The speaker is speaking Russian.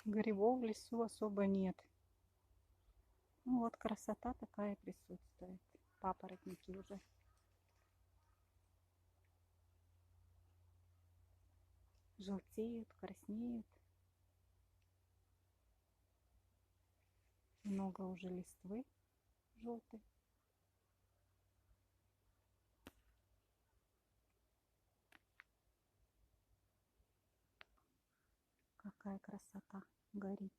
Грибов в лесу особо нет. Ну вот красота такая присутствует. Папоротники уже желтеют, краснеют. Много уже листвы желтой. Какая красота горит.